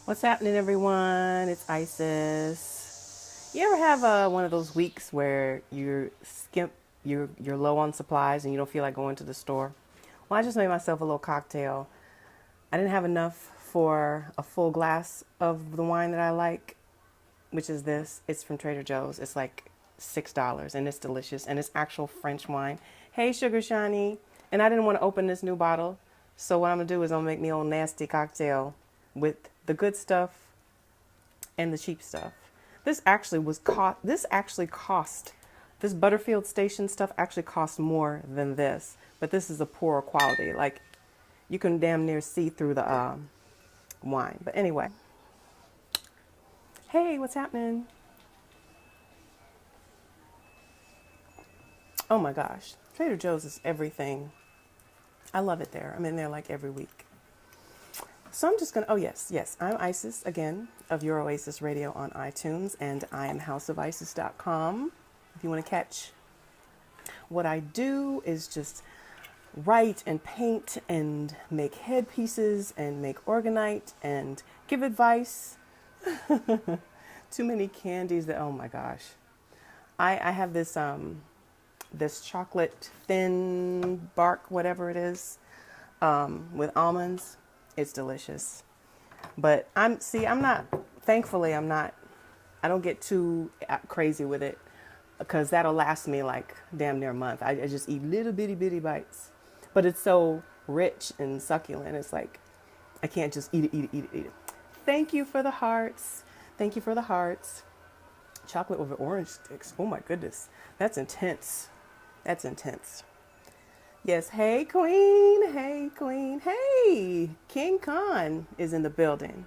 What's happening, everyone? It's Isis. You ever have one of those weeks where you're low on supplies and you don't feel like going to the store? Well, I just made myself a little cocktail. I didn't have enough for a full glass of the wine that I like, which is this. It's from Trader Joe's. It's like $6 and it's delicious and it's actual French wine. Hey, Sugar Shiny. And I didn't want to open this new bottle, so what I'm gonna do is I'm gonna make me a old nasty cocktail with the good stuff and the cheap stuff. This Butterfield Station stuff actually cost more than this, but this is a poorer quality. Like, you can damn near see through the wine. But anyway, hey, what's happening? Oh my gosh, Trader Joe's is everything. I love it there. I'm in there like every week. So I'm just going to, yes, I'm Isis again of Your Oasis Radio on iTunes, and I am houseofisis.com. If you want to catch what I do is just write and paint and make headpieces and make orgonite and give advice. Too many candies that, oh my gosh. I have this chocolate thin bark, whatever it is, with almonds. It's delicious. But I don't get too crazy with it because that'll last me like damn near a month. I just eat little bitty bites. But it's so rich and succulent. It's like, I can't just eat it. Thank you for the hearts. Thank you for the hearts. Chocolate over orange sticks. Oh my goodness. That's intense. That's intense. Yes, hey queen, hey, King Khan is in the building.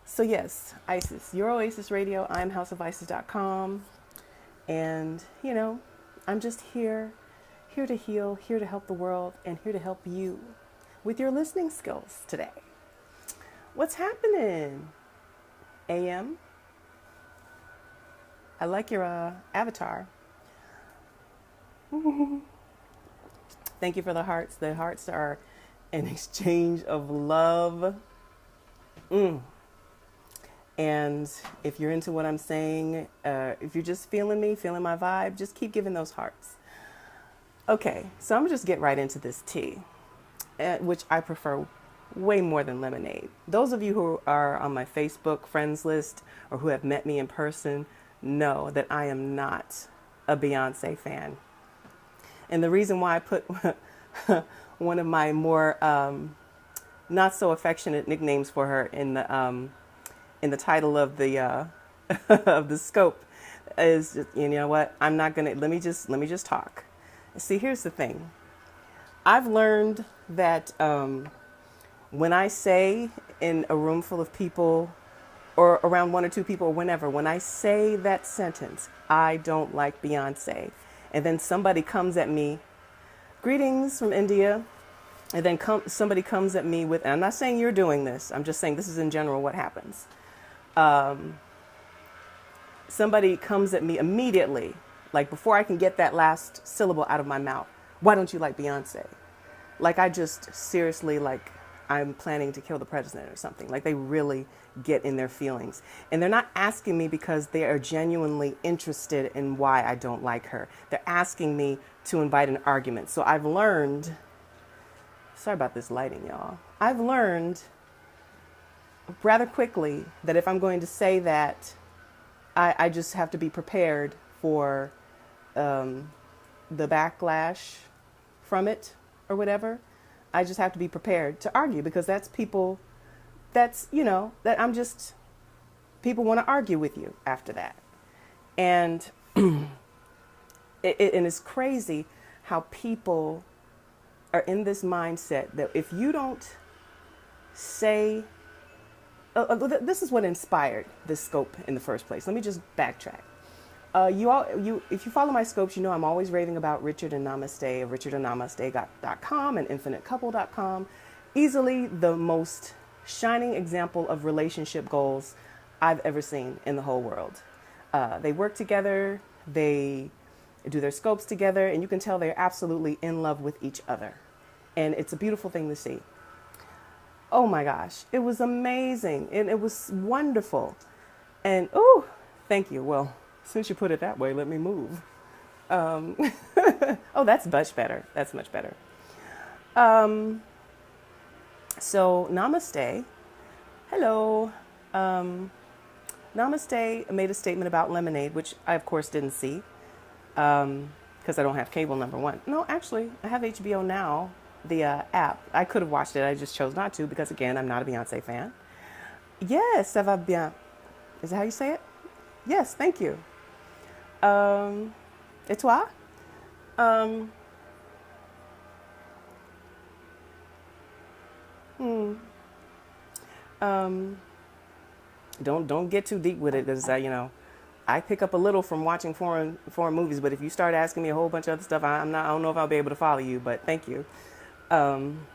So yes, Isis, Your Oasis Radio, I'm houseofisis.com, and I'm just here to heal, here to help the world, and here to help you with your listening skills today. What's happening, AM? I like your avatar. Thank you for the hearts. The hearts are an exchange of love. And if you're into what I'm saying, if you're just feeling me, feeling my vibe, just keep giving those hearts. Okay, so I'm just get right into this tea, which I prefer way more than lemonade. Those of you who are on my Facebook friends list or who have met me in person know that I am not a Beyoncé fan. And the reason why I put one of my more not so affectionate nicknames for her in the title of the of the scope is, you know what? I'm not gonna. Let me just talk. See, here's the thing. I've learned that when I say in a room full of people or around one or two people or whenever, when I say that sentence, I don't like Beyonce, and then somebody comes at me, greetings from India, and then somebody comes at me with, and I'm not saying you're doing this, I'm just saying this is in general what happens. Somebody comes at me immediately, like before I can get that last syllable out of my mouth. Why don't you like Beyonce? Like I just seriously, like I'm planning to kill the president or something. Like they really get in their feelings. And they're not asking me because they are genuinely interested in why I don't like her. They're asking me to invite an argument. So I've learned, sorry about this lighting, y'all. I've learned rather quickly that if I'm going to say that, I just have to be prepared for the backlash from it or whatever. I just have to be prepared to argue because that's people, that I'm just, people want to argue with you after that. And and it's crazy how people are in this mindset that if you don't say, this is what inspired this scope in the first place. Let me just backtrack. If you follow my scopes, you know I'm always raving about Richard and Namaste of richardandnamaste.com and infinitecouple.com. Easily the most shining example of relationship goals I've ever seen in the whole world. They work together, they do their scopes together, and you can tell they're absolutely in love with each other. And it's a beautiful thing to see. Oh my gosh, it was amazing and it was wonderful. And oh, thank you. Well, since you put it that way, let me move. Um, oh, that's much better. That's much better. Um, so, namaste. Hello. Um, Namaste made a statement about lemonade, which I, of course, didn't see because I don't have cable, number one. No, actually, I have HBO Now, the app. I could have watched it. I just chose not to because, again, I'm not a Beyonce fan. Yes, ça va bien. Is that how you say it? Yes, thank you. Et toi? Um, hmm. Um, don't get too deep with it because I pick up a little from watching foreign movies. But if you start asking me a whole bunch of other stuff, I don't know if I'll be able to follow you. But thank you. Um,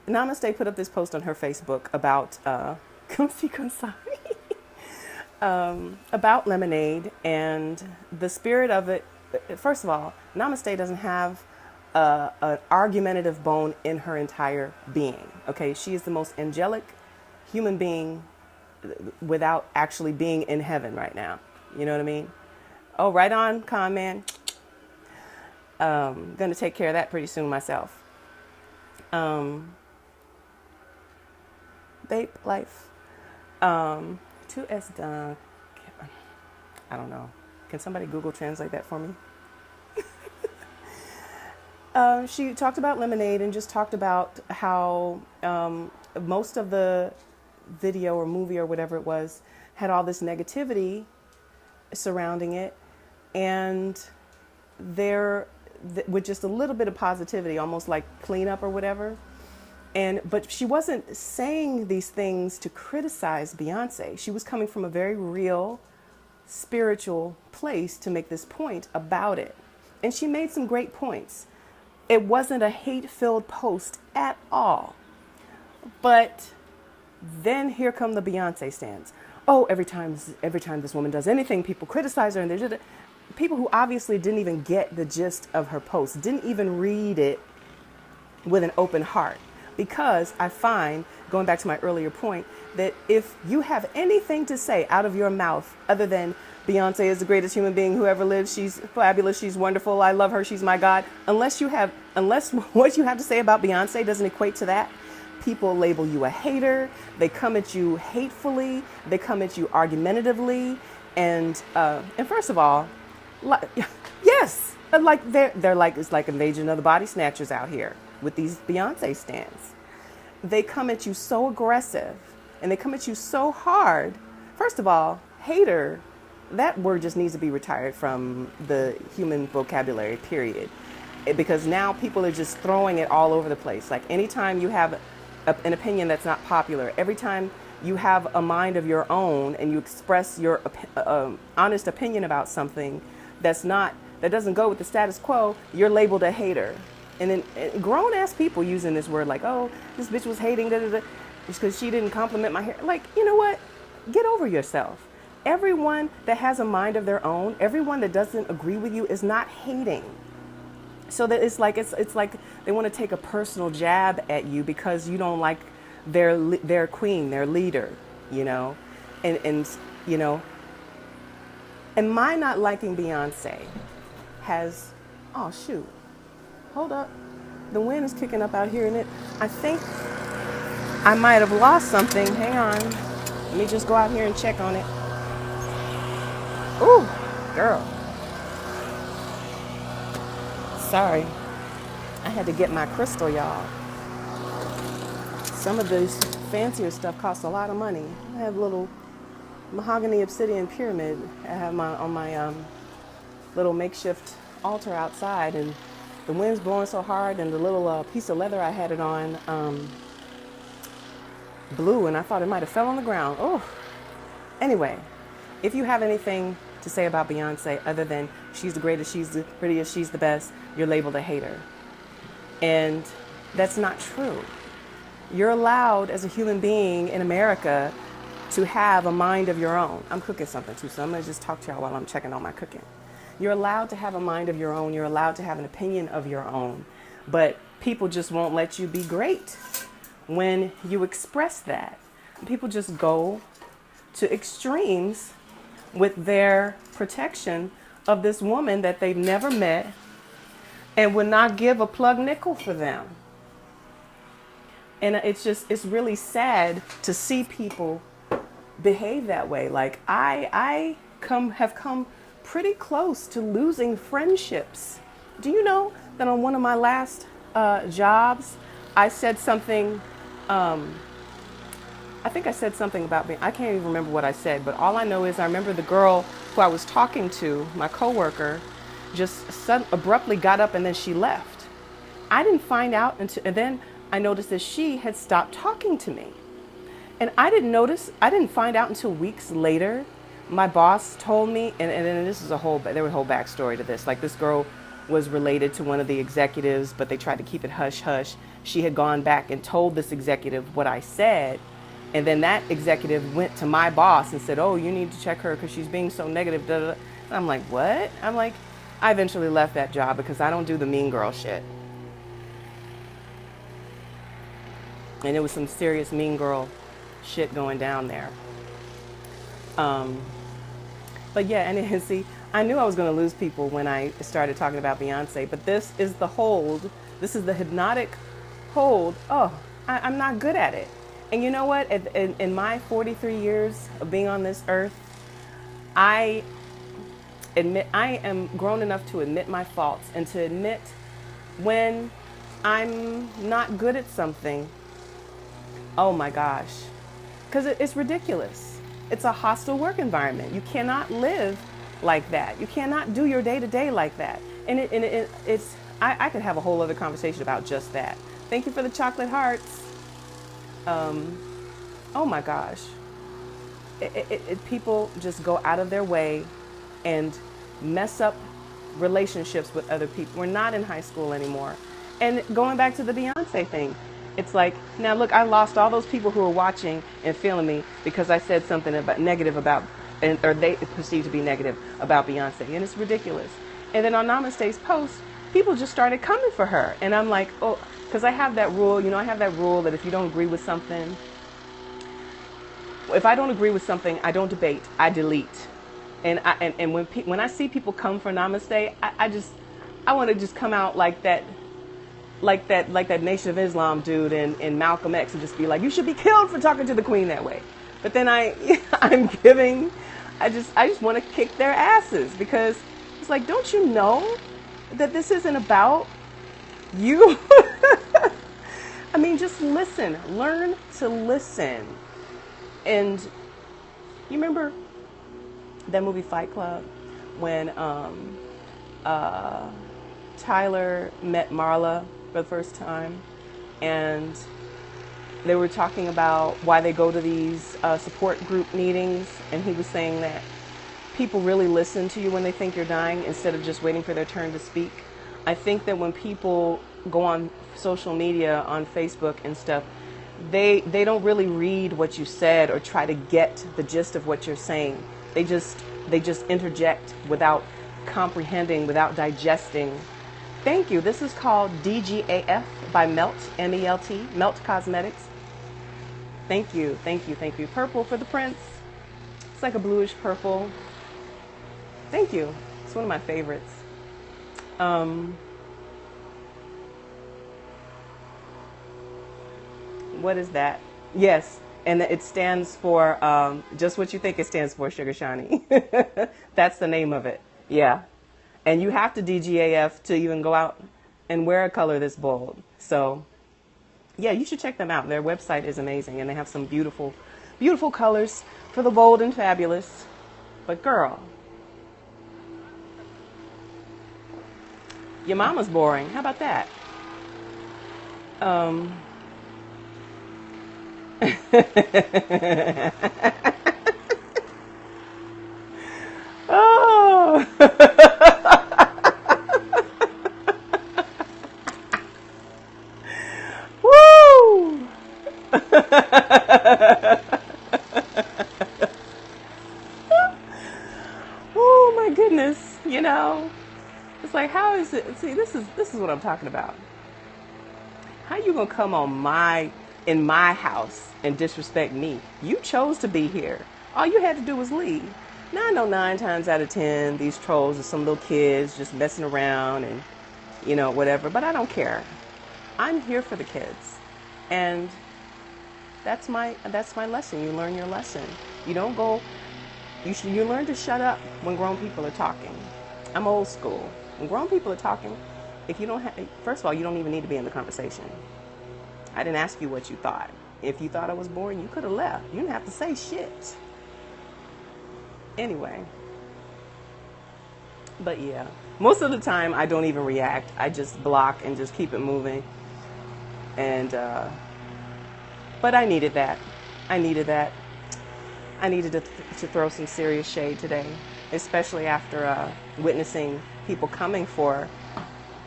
Namaste put up this post on her Facebook about comme si comme ça. About lemonade and the spirit of it. First of all, Namaste doesn't have an argumentative bone in her entire being. Okay, she is the most angelic human being without actually being in heaven right now. You know what I mean? Oh, right on, con man. Gonna take care of that pretty soon myself. Um, Babe life. To S done. I don't know. Can somebody Google translate that for me? She talked about lemonade and just talked about how most of the video or movie or whatever it was had all this negativity surrounding it, and with just a little bit of positivity, almost like cleanup or whatever. But she wasn't saying these things to criticize Beyonce. She was coming from a very real, spiritual place to make this point about it. And she made some great points. It wasn't a hate-filled post at all. But then here come the Beyonce stands. Oh, every time this woman does anything, people criticize her, and there's people who obviously didn't even get the gist of her post, didn't even read it with an open heart. Because I find, going back to my earlier point, that if you have anything to say out of your mouth other than Beyonce is the greatest human being who ever lived, she's fabulous, she's wonderful, I love her, she's my God, unless what you have to say about Beyonce doesn't equate to that, people label you a hater, they come at you hatefully, they come at you argumentatively, and first of all, yes, like they're like, it's like Invasion of the Body Snatchers out here with these Beyonce stans. They come at you so aggressive and they come at you so hard. First of all, hater, that word just needs to be retired from the human vocabulary, period. Because now people are just throwing it all over the place. Like anytime you have an opinion that's not popular, every time you have a mind of your own and you express your honest opinion about something that doesn't go with the status quo, you're labeled a hater. And then grown-ass people using this word like, oh, this bitch was hating, just because she didn't compliment my hair. Like, you know what? Get over yourself. Everyone that has a mind of their own, everyone that doesn't agree with you is not hating. So that it's like they want to take a personal jab at you because you don't like their queen, their leader, and and my not liking Beyonce has, oh shoot. Hold up. The wind is kicking up out here, and I think I might have lost something. Hang on. Let me just go out here and check on it. Ooh, girl. Sorry. I had to get my crystal, y'all. Some of this fancier stuff costs a lot of money. I have a little mahogany obsidian pyramid I have on my little makeshift altar outside, and the wind's blowing so hard, and the little piece of leather I had it on blew, and I thought it might have fell on the ground. Oh, anyway, if you have anything to say about Beyonce other than she's the greatest, she's the prettiest, she's the best, you're labeled a hater. And that's not true. You're allowed as a human being in America to have a mind of your own. I'm cooking something too, so I'm going to just talk to y'all while I'm checking on my cooking. You're allowed to have a mind of your own. You're allowed to have an opinion of your own. But people just won't let you be great when you express that. People just go to extremes with their protection of this woman that they've never met and would not give a plug nickel for them. And it's really sad to see people behave that way. Like I have come pretty close to losing friendships. Do you know that on one of my last jobs, I said something, I think I said something about me. I can't even remember what I said, but all I know is I remember the girl who I was talking to, my coworker, just abruptly got up and then she left. I didn't find out until, and then I noticed that she had stopped talking to me. And I didn't find out until weeks later. My boss told me, and this is there was a whole backstory to this. Like, this girl was related to one of the executives, but they tried to keep it hush hush. She had gone back and told this executive what I said. And then that executive went to my boss and said, oh, you need to check her because she's being so negative. Da, da, da. And I'm like, what? I'm like, I eventually left that job because I don't do the mean girl shit. And it was some serious mean girl shit going down there. But yeah, and see, I knew I was going to lose people when I started talking about Beyonce, but this is the hold. This is the hypnotic hold. Oh, I'm not good at it. And you know what? In my 43 years of being on this earth, I am grown enough to admit my faults and to admit when I'm not good at something. Oh my gosh. Because it's ridiculous. It's a hostile work environment. You cannot live like that. You cannot do your day-to-day like that. And I could have a whole other conversation about just that. Thank you for the chocolate hearts. Oh my gosh. People just go out of their way and mess up relationships with other people. We're not in high school anymore. And going back to the Beyonce thing, it's like, now look, I lost all those people who were watching and feeling me because I said something negative about, or they perceived to be negative about Beyonce. And it's ridiculous. And then on Namaste's post, people just started coming for her. And I'm like, oh, because I have that rule, I have that rule that if you don't agree with something, if I don't agree with something, I don't debate, I delete. And when I see people come for Namaste, I want to just come out like that Nation of Islam dude in Malcolm X and just be like, you should be killed for talking to the Queen that way. But then I just want to kick their asses because it's like, don't you know that this isn't about you? I mean, just listen, learn to listen. And you remember that movie Fight Club when Tyler met Marla for the first time, and they were talking about why they go to these support group meetings, and he was saying that people really listen to you when they think you're dying instead of just waiting for their turn to speak. I think that when people go on social media, on Facebook and stuff, they don't really read what you said or try to get the gist of what you're saying. They just interject without comprehending, without digesting. Thank you. This is called DGAF by Melt, M-E-L-T, Melt Cosmetics. Thank you, thank you, thank you. Purple for the Prince. It's like a bluish purple. Thank you. It's one of my favorites. What is that? Yes, and it stands for just what you think it stands for, Sugar Shani. That's the name of it. Yeah. And you have to DGAF to even go out and wear a color this bold. So, yeah, you should check them out. Their website is amazing, and they have some beautiful, beautiful colors for the bold and fabulous. But girl, your mama's boring. How about that? Oh. Woo. Oh my goodness, it's like, how is it? See, this is what I'm talking about. How you gonna come in my house and disrespect me? You chose to be here. All you had to do was leave. Now I know 9 times out of 10 these trolls are some little kids just messing around and whatever. But I don't care. I'm here for the kids, and that's my lesson. You learn your lesson. You don't go. You learn to shut up when grown people are talking. I'm old school. When grown people are talking, if you don't first of all, you don't even need to be in the conversation. I didn't ask you what you thought. If you thought I was boring, you could have left. You didn't have to say shit. Anyway. But yeah, most of the time I don't even react. I just block and just keep it moving. And, but I needed that. I needed to throw some serious shade today, especially after witnessing people coming for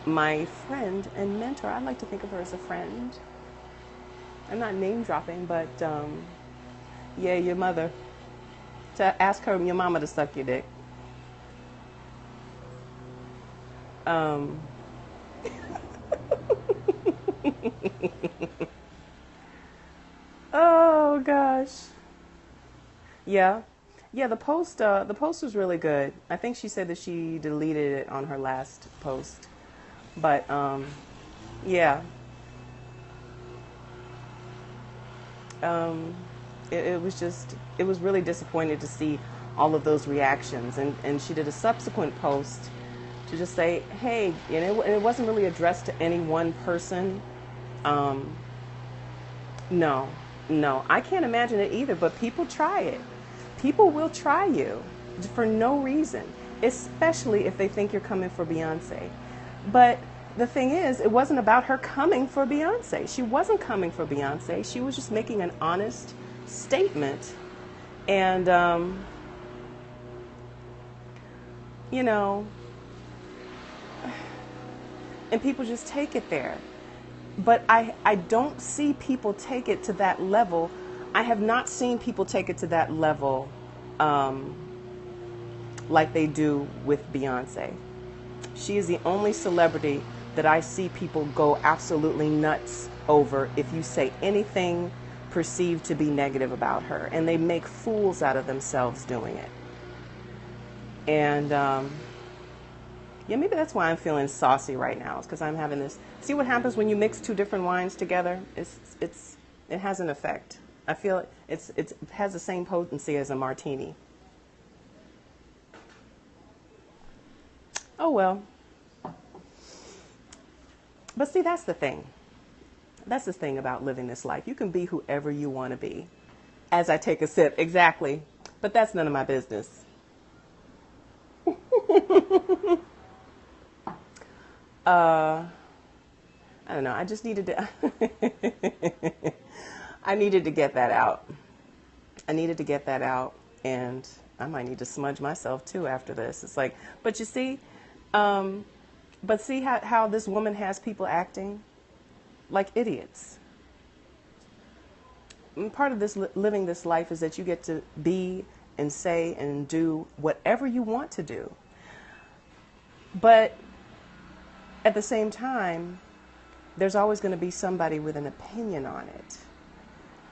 my friend and mentor. I like to think of her as a friend. I'm not name dropping, but yeah, your mother. To ask your mama to suck your dick. Oh gosh. Yeah. Yeah, the post was really good. I think she said that she deleted it on her last post. But yeah. It was really disappointing to see all of those reactions, and she did a subsequent post to just say, hey, and it wasn't really addressed to any one person. No, I can't imagine it either, but people try it. People will try you for no reason, especially if they think you're coming for Beyonce. But the thing is, it wasn't about her coming for Beyonce. She wasn't coming for Beyonce. She was just making an honest statement. And, and people just take it there. But I don't see people take it to that level. I have not seen people take it to that level like they do with Beyonce. She is the only celebrity that I see people go absolutely nuts over if you say anything perceived to be negative about her. And they make fools out of themselves doing it. And yeah, maybe that's why I'm feeling saucy right now. It's because I'm having this. See what happens when you mix two different wines together? It has an effect. I feel it has the same potency as a martini. Oh well. But see, that's the thing. That's the thing about living this life. You can be whoever you want to be. As I take a sip, exactly. But that's none of my business. I don't know. I just needed to. I needed to get that out. And I might need to smudge myself too after this. It's like, but you see, but see how this woman has people acting like idiots. And part of this living this life is that you get to be and say and do whatever you want to do. But at the same time, there's always going to be somebody with an opinion on it.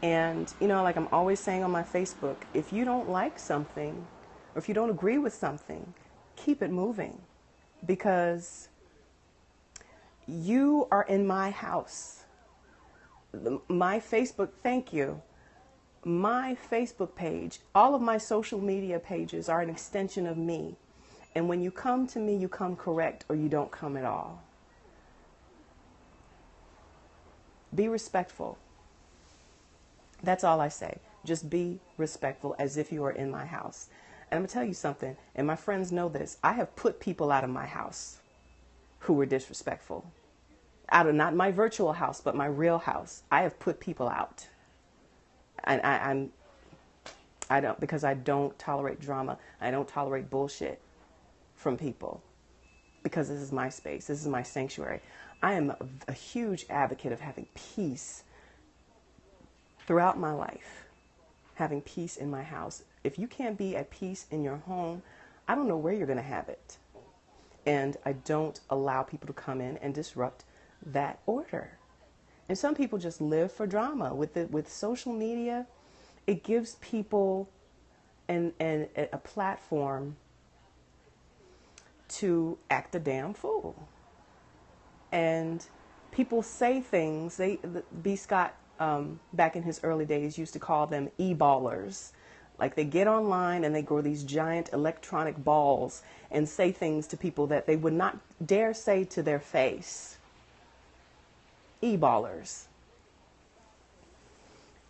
And, like I'm always saying on my Facebook, if you don't like something or if you don't agree with something, keep it moving, because you are in my house. My Facebook, thank you. My Facebook page, all of my social media pages are an extension of me. And when you come to me, you come correct or you don't come at all. Be respectful. That's all I say. Just be respectful as if you are in my house. And I'm going to tell you something, and my friends know this. I have put people out of my house who were disrespectful. Out of not my virtual house, but my real house. I have put people out. And I don't, because I don't tolerate drama. I don't tolerate bullshit from people, because this is my space. This is my sanctuary. I am a huge advocate of having peace throughout my life, having peace in my house. If you can't be at peace in your home, I don't know where you're going to have it. And I don't allow people to come in and disrupt that order. And some people just live for drama. With social media, it gives people a platform to act a damn fool. And people say things. B. Scott, back in his early days, used to call them e-ballers. Like, they get online and they grow these giant electronic balls and say things to people that they would not dare say to their face. E-ballers.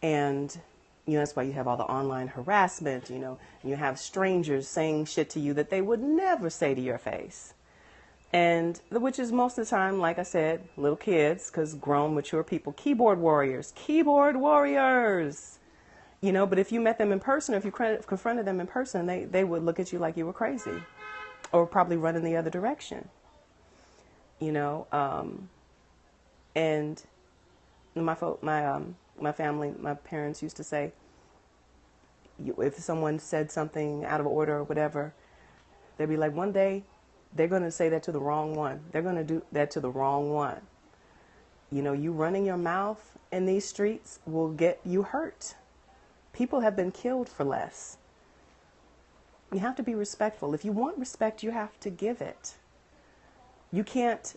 And, that's why you have all the online harassment, and you have strangers saying shit to you that they would never say to your face. And which is most of the time, like I said, little kids, because grown, mature people, keyboard warriors. But if you met them in person, or if you confronted them in person, they would look at you like you were crazy, or probably run in the other direction. And my family, my parents used to say, if someone said something out of order or whatever, they'd be like, one day they're going to say that to the wrong one. They're going to do that to the wrong one. You running your mouth in these streets will get you hurt. People have been killed for less. You have to be respectful. If you want respect, you have to give it. You can't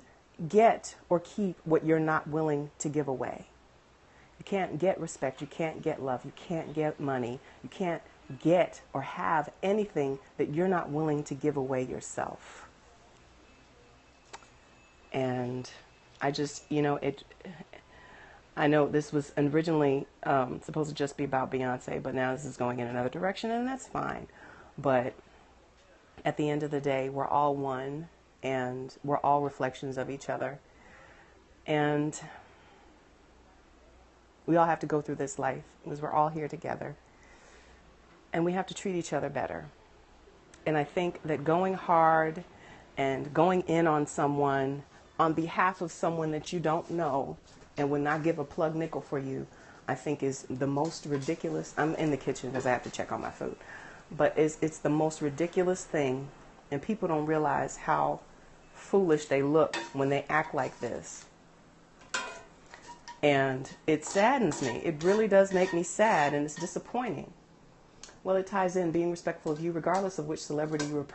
get or keep what you're not willing to give away. You can't get respect. You can't get love. You can't get money. You can't get or have anything that you're not willing to give away yourself. And I just, I know this was originally supposed to just be about Beyonce, but now this is going in another direction, and that's fine. But at the end of the day, we're all one, and we're all reflections of each other. And we all have to go through this life because we're all here together. And we have to treat each other better. And I think that going hard and going in on someone on behalf of someone that you don't know and would not give a plug nickel for you, I think is the most ridiculous. I'm in the kitchen because I have to check on my food. But it's the most ridiculous thing. And people don't realize how foolish they look when they act like this. And it saddens me. It really does make me sad, and it's disappointing. Well, it ties in being respectful of you, regardless of which celebrity you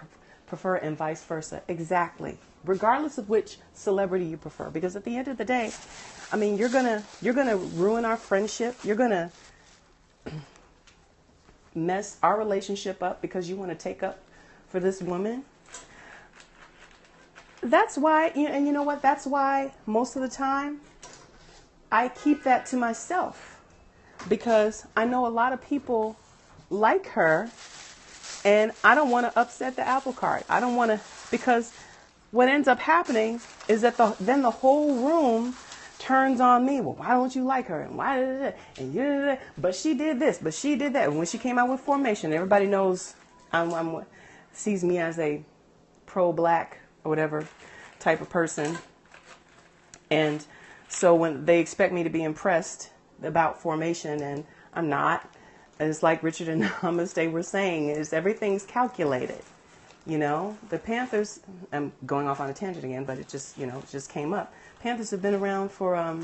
prefer, and vice versa. Exactly. Regardless of which celebrity you prefer. Because at the end of the day, I mean, you're gonna ruin our friendship. You're gonna mess our relationship up because you want to take up for this woman. That's why, and you know what? That's why most of the time I keep that to myself, because I know a lot of people like her, and I don't want to upset the apple cart. I don't want to, because what ends up happening is that then the whole room turns on me. Well, why don't you like her? And why did it? And but she did this, but she did that. And when she came out with Formation, everybody knows sees me as a pro-black or whatever type of person. And so when they expect me to be impressed about Formation, and I'm not, and it's like Richard and Namaste were saying, is everything's calculated. The Panthers, I'm going off on a tangent again, but it just, it just came up. Panthers have been around for,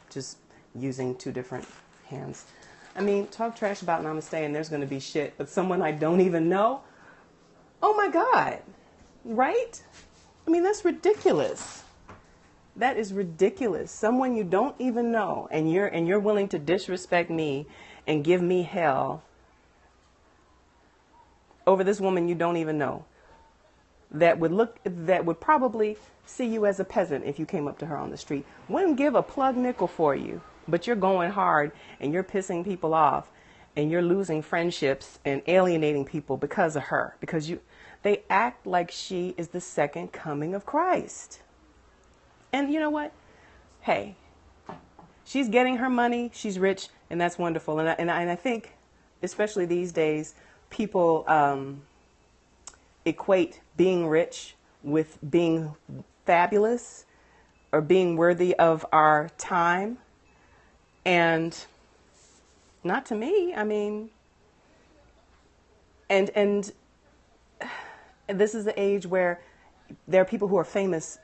just using two different hands. I mean, talk trash about Namaste and there's going to be shit, but someone I don't even know, oh my God, right? I mean, that's ridiculous. That is ridiculous. Someone you don't even know, and you're willing to disrespect me and give me hell over this woman you don't even know. That would probably see you as a peasant if you came up to her on the street. Wouldn't give a plug nickel for you, but you're going hard and you're pissing people off and you're losing friendships and alienating people because of her, because they act like she is the second coming of Christ. And you know what? Hey, she's getting her money. She's rich, and that's wonderful. And I think, especially these days, people equate being rich with being fabulous or being worthy of our time. And not to me. I mean, and this is the age where there are people who are famous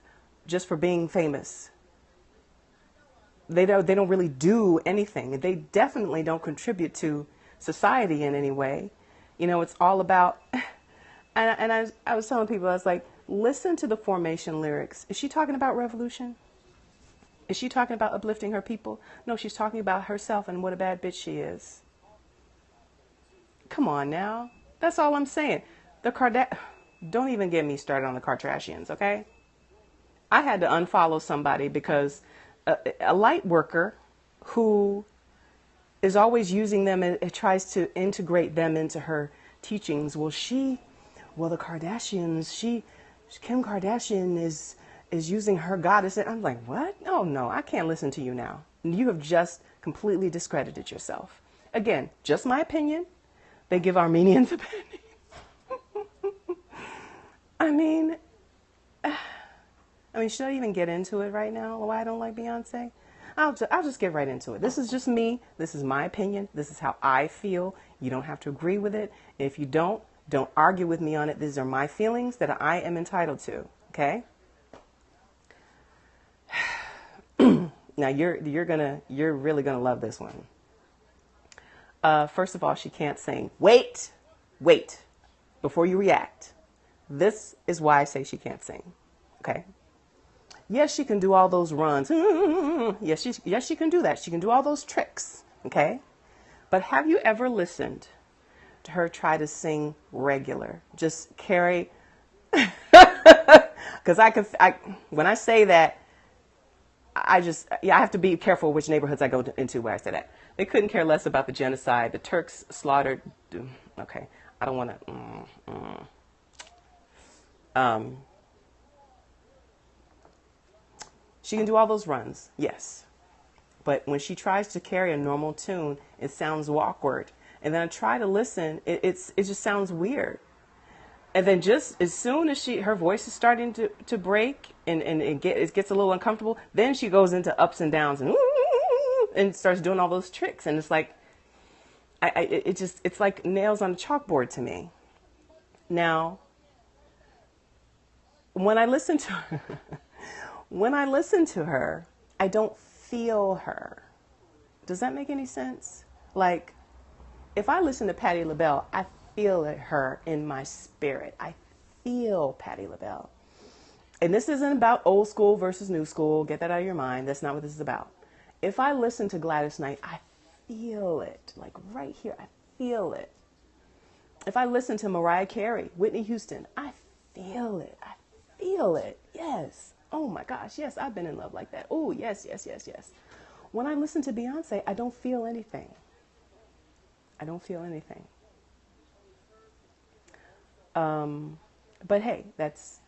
just for being famous. they don't really do anything. They definitely don't contribute to society in any way. It's all about, I was telling people, I was like, listen to the Formation lyrics. Is she talking about revolution? Is she talking about uplifting her people? No, she's talking about herself and what a bad bitch she is. Come on now. That's all I'm saying. Don't even get me started on the Kardashians, okay? I had to unfollow somebody because a light worker who is always using them and tries to integrate them into her teachings. Well, the Kardashians, Kim Kardashian is using her goddess. And I'm like, what? Oh, no, I can't listen to you now. You have just completely discredited yourself. Again, just my opinion. They give Armenians opinions. I mean, should I even get into it right now? Why I don't like Beyonce? I'll just get right into it. This is just me. This is my opinion. This is how I feel. You don't have to agree with it. If you don't argue with me on it. These are my feelings that I am entitled to. Okay. Now you're really gonna love this one. First of all, she can't sing. Wait, before you react. This is why I say she can't sing. Okay. Yes, she can do all those runs. Yes, she can do that. She can do all those tricks. Okay. But have you ever listened to her try to sing regular? Just carry. Because when I say that, I have to be careful which neighborhoods I go into where I say that. They couldn't care less about the genocide. The Turks slaughtered. Okay. I don't want to. She can do all those runs, yes. But when she tries to carry a normal tune, it sounds awkward. And then I try to listen, it just sounds weird. And then just as soon as her voice is starting to break and it gets a little uncomfortable, then she goes into ups and downs and starts doing all those tricks. And it's like, it's like nails on a chalkboard to me. Now, when I listen to her, I don't feel her. Does that make any sense? Like, if I listen to Patti LaBelle, I feel her in my spirit. I feel Patti LaBelle. And this isn't about old school versus new school. Get that out of your mind. That's not what this is about. If I listen to Gladys Knight, I feel it. Like right here, I feel it. If I listen to Mariah Carey, Whitney Houston, I feel it. I feel it. Yes. Oh my gosh. Yes, I've been in love like that. Oh, yes. When I listen to Beyonce, I don't feel anything. I don't feel anything. But hey, that's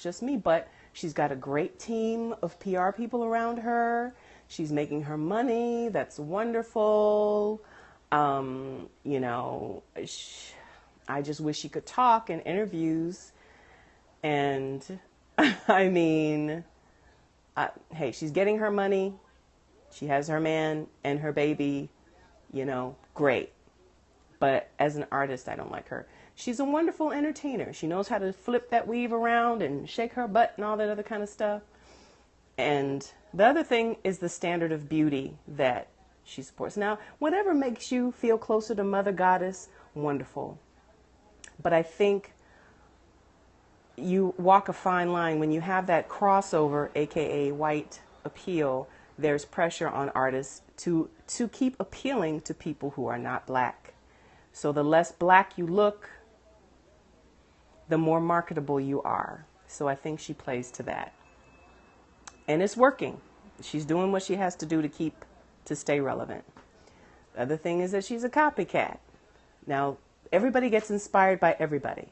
just me. But she's got a great team of PR people around her. She's making her money. That's wonderful. I just wish she could talk in interviews. And I mean, hey, she's getting her money. She has her man and her baby, great. But as an artist, I don't like her. She's a wonderful entertainer. She knows how to flip that weave around and shake her butt and all that other kind of stuff. And the other thing is the standard of beauty that she supports. Now, whatever makes you feel closer to Mother Goddess, wonderful. But I think you walk a fine line when you have that crossover, aka white appeal. There's pressure on artists to keep appealing to people who are not black. So the less black you look, the more marketable you are. So I think she plays to that. And it's working. She's doing what she has to do to stay relevant. The other thing is that she's a copycat. Now, everybody gets inspired by everybody.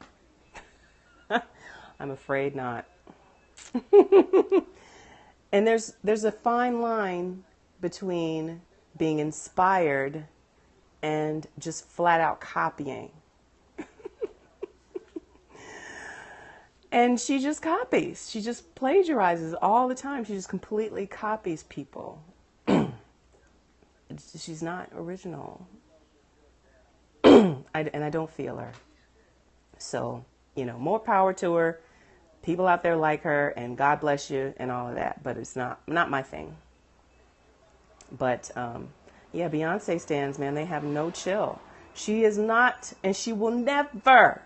I'm afraid not. And there's a fine line between being inspired and just flat out copying. And she just copies. She just plagiarizes all the time. She just completely copies people. She's not original. And I don't feel her. So, more power to her. People out there like her, and God bless you and all of that. But it's not my thing. But yeah, Beyonce stands, man, they have no chill. She is not, and she will never,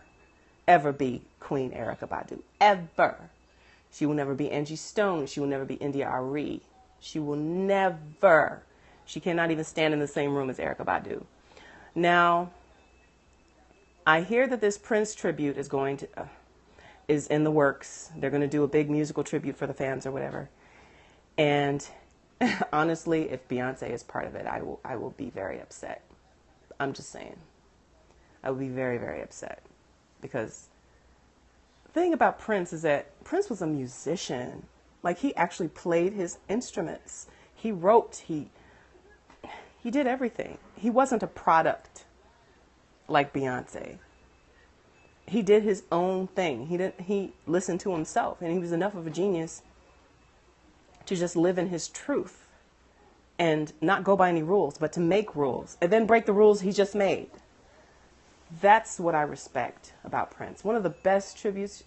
ever be Queen Erykah Badu. Ever. She will never be Angie Stone. She will never be India Arie. She will never. She cannot even stand in the same room as Erykah Badu. Now, I hear that this Prince tribute is going to, is in the works. They're going to do a big musical tribute for the fans or whatever. And honestly, if Beyonce is part of it, I will be very upset. I'm just saying. I will be very, very upset. Because the thing about Prince is that Prince was a musician. Like, he actually played his instruments. He wrote, he did everything. He wasn't a product like Beyonce. He did his own thing. He listened to himself, and he was enough of a genius to just live in his truth and not go by any rules, but to make rules and then break the rules he just made. That's what I respect about Prince. One of the best tributes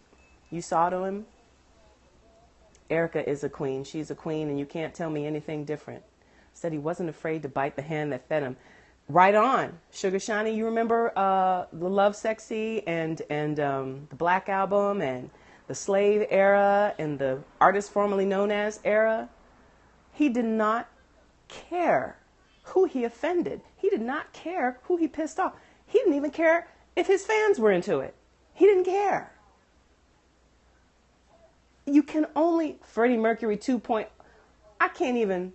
you saw to him, Erykah is a queen. She's a queen, and you can't tell me anything different. Said he wasn't afraid to bite the hand that fed him. Right on. Sugar Shani, you remember the Love Sexy and the Black Album and the Slave era and the artist formerly known as era? He did not care who he offended. He did not care who he pissed off. He didn't even care if his fans were into it. He didn't care. You can only, Freddie Mercury 2. I can't even,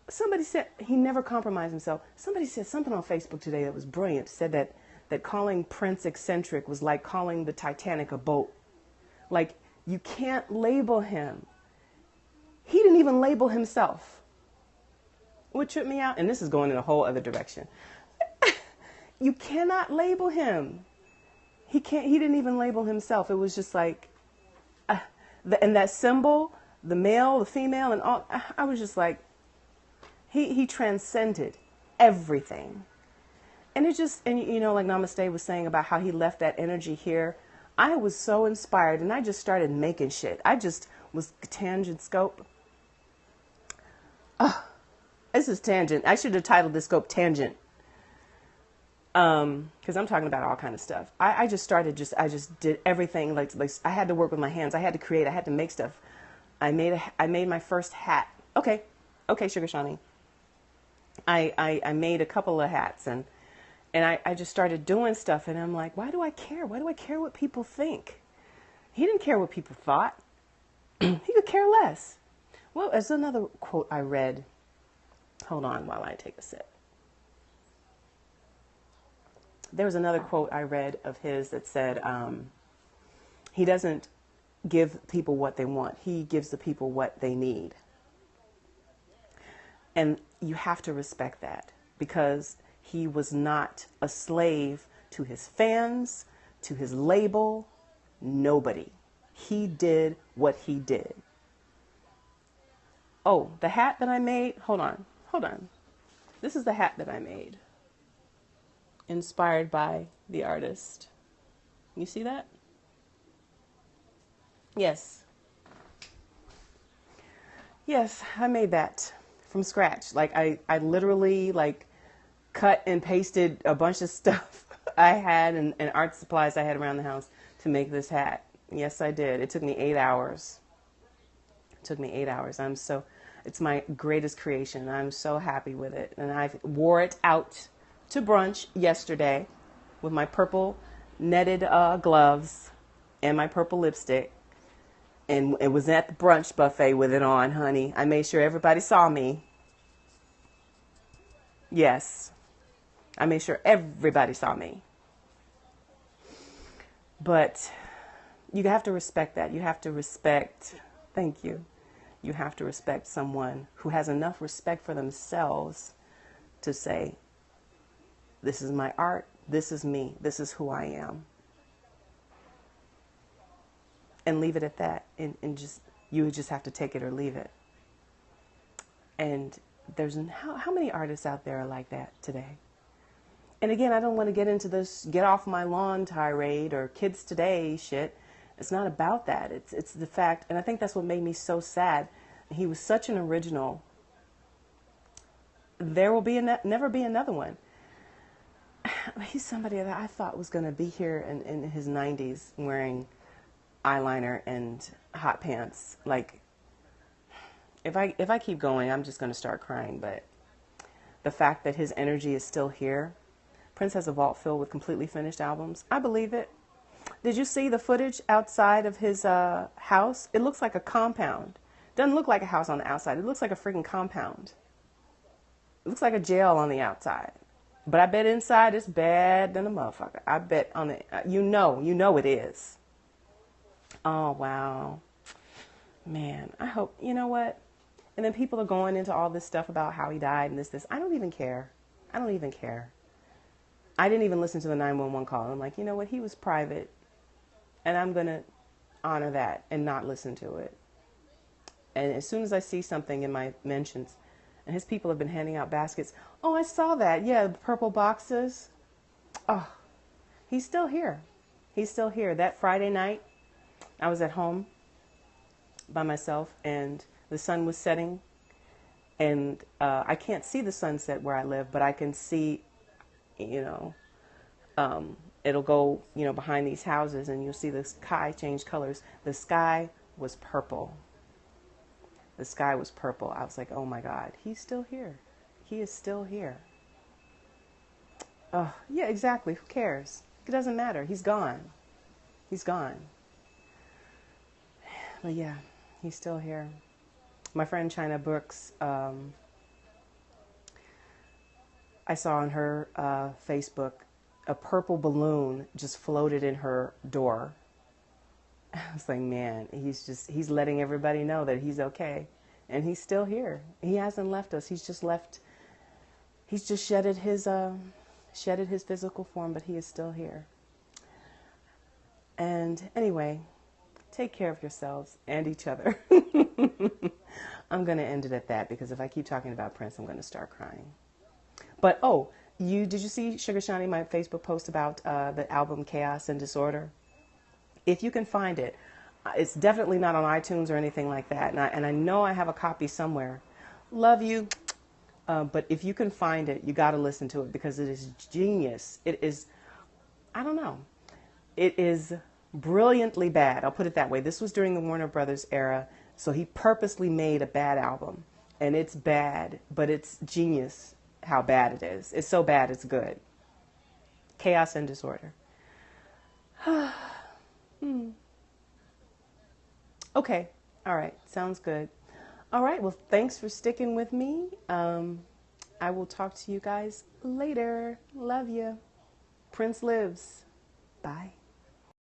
somebody said he never compromised himself. Somebody said something on Facebook today that was brilliant. Said that calling Prince eccentric was like calling the Titanic a boat. Like, you can't label him. He didn't even label himself. What tripped me out, and this is going in a whole other direction. You cannot label him. He didn't even label himself. It was just like, and that symbol, the male, the female, and all, I was just like, he transcended everything. And it just, and you know, like Namaste was saying about how he left that energy here. I was so inspired, and I just started making shit. I just was tangent scope. This is tangent. I should have titled this scope Tangent. Because I'm talking about all kind of stuff. I just did everything. Like I had to work with my hands. I had to create. I had to make stuff. I made my first hat. Okay, Sugar Shani. I made a couple of hats, and I just started doing stuff, and I'm like, why do I care? Why do I care what people think? He didn't care what people thought. He could care less. Well, there's another quote I read. Hold on while I take a sip. There was another quote I read of his that said, he doesn't give people what they want. He gives the people what they need. And you have to respect that, because he was not a slave to his fans, to his label, nobody. He did what he did. Oh, the hat that I made, hold on. This is the hat that I made, inspired by the artist. You see that? Yes, I made that from scratch. Like I literally like cut and pasted a bunch of stuff I had and art supplies I had around the house to make this hat. Yes, I did. It took me 8 hours. It's my greatest creation. I'm so happy with it. And I wore it out to brunch yesterday with my purple netted gloves and my purple lipstick. And it was at the brunch buffet with it on, honey. I made sure everybody saw me. Yes. I made sure everybody saw me. But you have to respect that. You have to respect, thank you. You have to respect someone who has enough respect for themselves to say, this is my art, this is me, this is who I am. And leave it at that. And just, you just have to take it or leave it. And there's, how many artists out there are like that today? And again, I don't want to get into this get off my lawn tirade or kids today shit. It's not about that. It's the fact, and I think that's what made me so sad, He was such an original. There will be never be another one. He's somebody that I thought was going to be here in his 90s wearing eyeliner and hot pants. Like, if I keep going, I'm just going to start crying. But the fact that his energy is still here. Prince has a vault filled with completely finished albums. I believe it. Did you see the footage outside of his house? It looks like a compound. Doesn't look like a house on the outside. It looks like a freaking compound. It looks like a jail on the outside. But I bet inside it's bad than a motherfucker. I bet on the, you know it is. Oh, wow. Man, I hope, you know what? And then people are going into all this stuff about how he died and this. I don't even care. I don't even care. I didn't even listen to the 911 call. I'm like, you know what? He was private. And I'm going to honor that and not listen to it. And as soon as I see something in my mentions, and his people have been handing out baskets. Oh, I saw that. Yeah, the purple boxes. Oh, he's still here. He's still here. That Friday night, I was at home by myself, and the sun was setting. And I can't see the sunset where I live, but I can see, it'll go, behind these houses, and you'll see the sky change colors. The sky was purple. The sky was purple. I was like, oh my God, he's still here. He is still here. Oh, yeah, exactly. Who cares? It doesn't matter. He's gone. He's gone. But yeah, he's still here. My friend China Brooks, I saw on her Facebook, a purple balloon just floated in her door. I was like, man, he's letting everybody know that he's okay. And he's still here. He hasn't left us. He's just shedded his physical form, but he is still here. And anyway, take care of yourselves and each other. I'm going to end it at that, because if I keep talking about Prince, I'm going to start crying. But, did you see Sugar Shani, my Facebook post about the album Chaos and Disorder? If you can find it, it's definitely not on iTunes or anything like that. And I know I have a copy somewhere. Love you. But if you can find it, you got to listen to it, because it is genius. It is, I don't know. It is brilliantly bad. I'll put it that way. This was during the Warner Brothers era. So he purposely made a bad album. And it's bad, but it's genius how bad it is. It's so bad, it's good. Chaos and Disorder. Okay. All right. Sounds good. All right. Well, thanks for sticking with me. I will talk to you guys later. Love you. Prince lives. Bye.